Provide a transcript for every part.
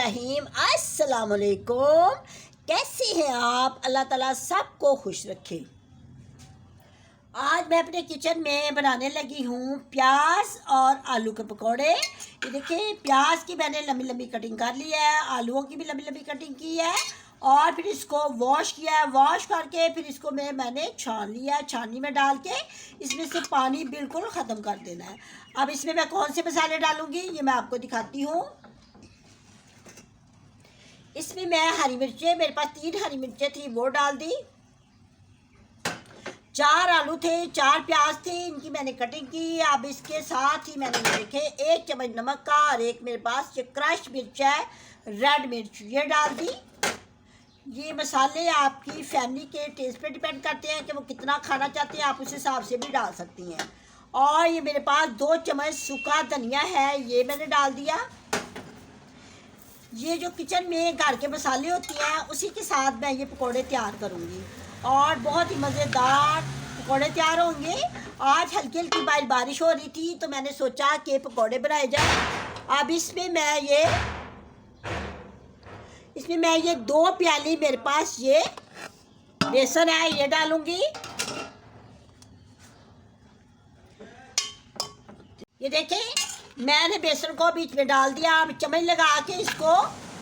रहीम। अस्सलाम वालेकुम। कैसे हैं आप? अल्लाह ताला सबको खुश रखे। आज मैं अपने किचन में बनाने लगी हूँ प्याज और आलू के पकौड़े। ये देखिए, प्याज की मैंने लंबी लंबी कटिंग कर ली है, आलूओं की भी लंबी लंबी कटिंग की है और फिर इसको वॉश किया है। वॉश करके फिर इसको मैंने छान लिया है। छाननी में डाल के इसमें से पानी बिल्कुल ख़त्म कर देना है। अब इसमें मैं कौन से मसाले डालूँगी ये मैं आपको दिखाती हूँ। इसमें मैं हरी मिर्चें, मेरे पास 3 हरी मिर्चें थी, वो डाल दी। 4 आलू थे, 4 प्याज थे, इनकी मैंने कटिंग की। अब इसके साथ ही मैंने देखे 1 चम्मच नमक का और एक मेरे पास ये क्रश मिर्च है, रेड मिर्च, ये डाल दी। ये मसाले आपकी फैमिली के टेस्ट पे डिपेंड करते हैं कि वो कितना खाना चाहते हैं, आप उस हिसाब से भी डाल सकती हैं। और ये मेरे पास 2 चम्मच सूखा धनिया है, ये मैंने डाल दिया। ये जो किचन में घर के मसाले होते हैं उसी के साथ मैं ये पकोड़े तैयार करूँगी और बहुत ही मज़ेदार पकोड़े तैयार होंगे। आज हल्की हल्की बारिश हो रही थी तो मैंने सोचा कि पकोड़े बनाए जाए। अब इसमें मैं ये 2 प्याली मेरे पास ये बेसन है, ये डालूँगी। ये देखें, मैंने बेसन को बीच में डाल दिया। अब चम्मच लगा के इसको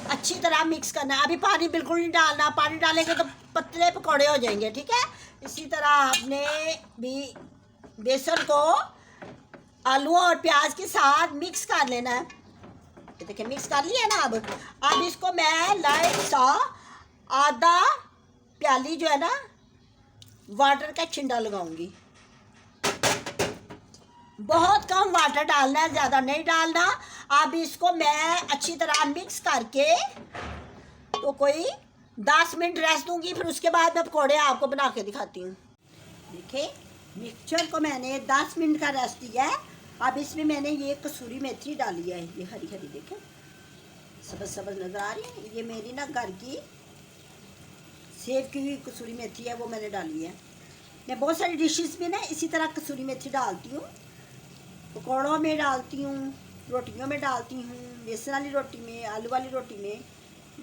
अच्छी तरह मिक्स करना है। अभी पानी बिल्कुल नहीं डालना, पानी डालेंगे तो पतले पकौड़े हो जाएंगे, ठीक है। इसी तरह आपने भी बेसन को आलू और प्याज के साथ मिक्स कर लेना है। ये देखिए, मिक्स कर लिया ना। अब इसको मैं लाइट सा आधा प्याली जो है ना वाटर का छिंडा लगाऊंगी। बहुत कम वाटर डालना है, ज़्यादा नहीं डालना। अब इसको मैं अच्छी तरह मिक्स करके तो कोई 10 मिनट रेस्ट दूंगी, फिर उसके बाद मैं पकौड़े आपको बना के दिखाती हूँ। देखिए, मिक्सचर को मैंने 10 मिनट का रेस्ट दिया है। अब इसमें मैंने ये कसूरी मेथी डाली है, ये हरी हरी देखें, सबज सबज नज़र आ रही है। ये मेरी ना घर की सेव की हुई कसूरी मेथी है, वो मैंने डाली है। मैं बहुत सारी डिशेस में ना इसी तरह कसूरी मेथी डालती हूँ। पकौड़ों में डालती हूँ, रोटियों में डालती हूँ, बेसन वाली रोटी में, आलू वाली रोटी में।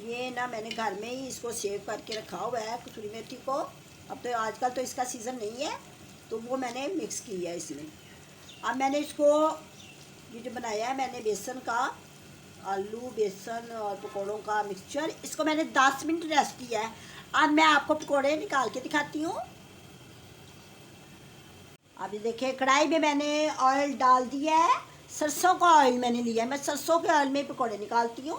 ये ना मैंने घर में ही इसको सेव करके रखा हुआ है कसूरी मेथी को। अब तो आजकल तो इसका सीज़न नहीं है तो वो मैंने मिक्स की है इसमें। अब मैंने इसको ये जो बनाया है मैंने बेसन का, आलू बेसन और पकौड़ों का मिक्सचर, इसको मैंने 10 मिनट रेस्ट किया है। अब मैं आपको पकौड़े निकाल के दिखाती हूँ। अभी देखिए, कढ़ाई में मैंने ऑयल डाल दिया है, सरसों का ऑयल मैंने लिया है। मैं सरसों के ऑयल में पकौड़े निकालती हूँ।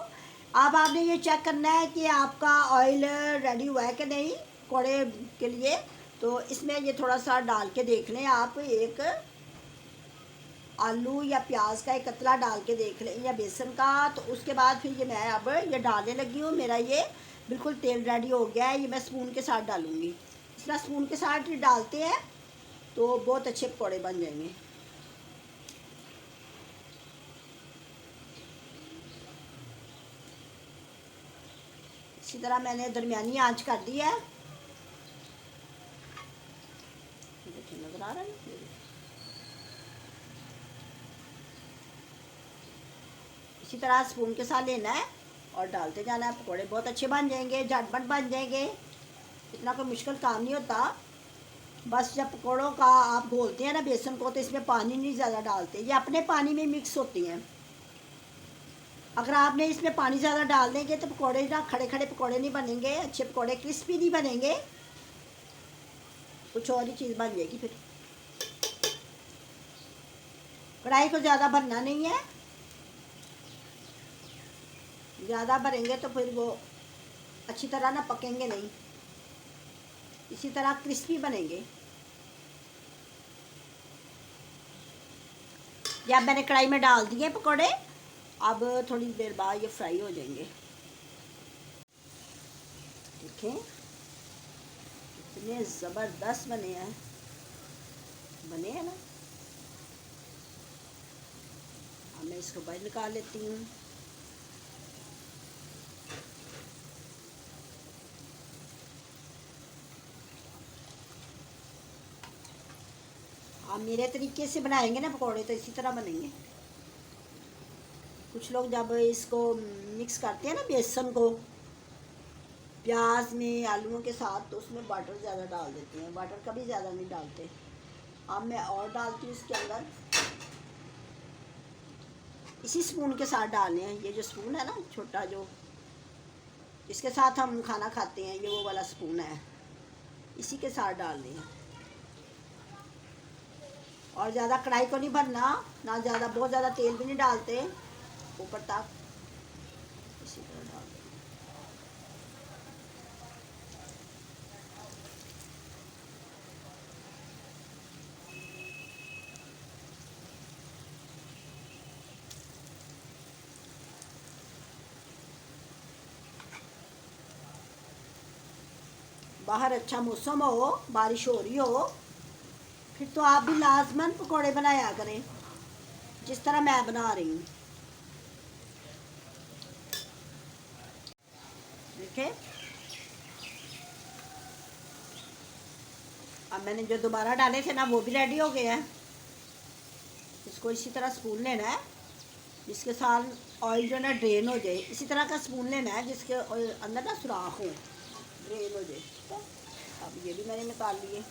अब आपने ये चेक करना है कि आपका ऑयल रेडी हुआ है कि नहीं पकौड़े के लिए। तो इसमें ये थोड़ा सा डाल के देख लें आप, एक आलू या प्याज का एक कतला डाल के देख लें या बेसन का। तो उसके बाद फिर ये मैं अब ये डालने लगी हूँ। मेरा ये बिल्कुल तेल रेडी हो गया है। ये मैं स्पून के साथ डालूँगी। इस तरह स्पून के साथ डालते हैं तो बहुत अच्छे पकौड़े बन जाएंगे। इसी तरह मैंने दरमियानी आंच कर दी है। देखिए, नजर आ रहा है। इसी तरह स्पून के साथ लेना है और डालते जाना है। पकौड़े बहुत अच्छे बन जाएंगे, झटपट बन जाएंगे। इतना कोई मुश्किल काम नहीं होता। बस जब पकौड़ों का आप घोलते हैं ना बेसन को, तो इसमें पानी नहीं ज़्यादा डालते, ये अपने पानी में मिक्स होती हैं। अगर आपने इसमें पानी ज़्यादा डाल देंगे तो पकौड़े ना खड़े खड़े पकौड़े नहीं बनेंगे, अच्छे पकौड़े क्रिस्पी नहीं बनेंगे, कुछ और ही चीज़ बन जाएगी। फिर कढ़ाई को ज़्यादा भरना नहीं है, ज़्यादा भरेंगे तो फिर वो अच्छी तरह ना पकेंगे नहीं, इसी तरह क्रिस्पी बनेंगे। या मैंने कढ़ाई में डाल दिए पकौड़े, अब थोड़ी देर बाद ये फ्राई हो जाएंगे। देखें, इतने ज़बरदस्त बने हैं ना। अब मैं इसको बाहर निकाल लेती हूँ। आप मेरे तरीके से बनाएंगे ना पकौड़े तो इसी तरह बनेंगे। कुछ लोग जब इसको मिक्स करते हैं ना बेसन को प्याज में आलूओं के साथ, तो उसमें बटर ज़्यादा डाल देते हैं। बटर कभी ज़्यादा नहीं डालते। अब मैं और डालती हूँ इसके अंदर, इसी स्पून के साथ डालने हैं। ये जो स्पून है ना छोटा, जो इसके साथ हम खाना खाते हैं, ये वो वाला स्पून है, इसी के साथ डालने हैं। और ज़्यादा कढ़ाई को नहीं भरना, ना ज़्यादा, बहुत ज़्यादा तेल भी नहीं डालते ऊपर तक, इसी तरह डाल दें। बाहर अच्छा मौसम हो, बारिश हो रही हो, फिर तो आप भी लाजमन पकौड़े बनाया करें जिस तरह मैं बना रही हूँ। देखें, अब मैंने जो दोबारा डाले थे ना वो भी रेडी हो गए हैं। इसको इसी तरह स्पून लेना है जिसके साथ ऑयल जो ना ड्रेन हो जाए। इसी तरह का स्पून लेना है जिसके अंदर ना सुराख हो, ड्रेन हो जाए। तो अब ये भी मैंने निकाल लिए।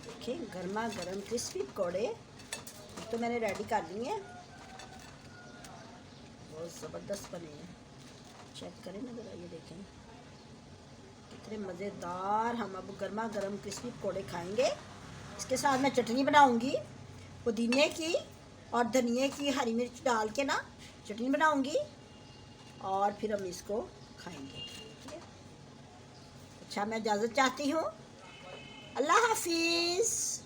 देखिए गर्मा गर्म क्रिस्पी पकौड़े तो मैंने रेडी कर लिए हैं। बहुत ज़बरदस्त बने हैं, चेक करें ना ज़रा, ये देखें कितने मज़ेदार। हम अब गर्मा गर्म क्रिस्पी पकौड़े खाएंगे। इसके साथ मैं चटनी बनाऊंगी, पुदीने की और धनिए की, हरी मिर्च डाल के ना चटनी बनाऊंगी, और फिर हम इसको खाएंगे। ठीक है, अच्छा मैं इजाज़त चाहती हूँ। अल्लाह हाफिज़।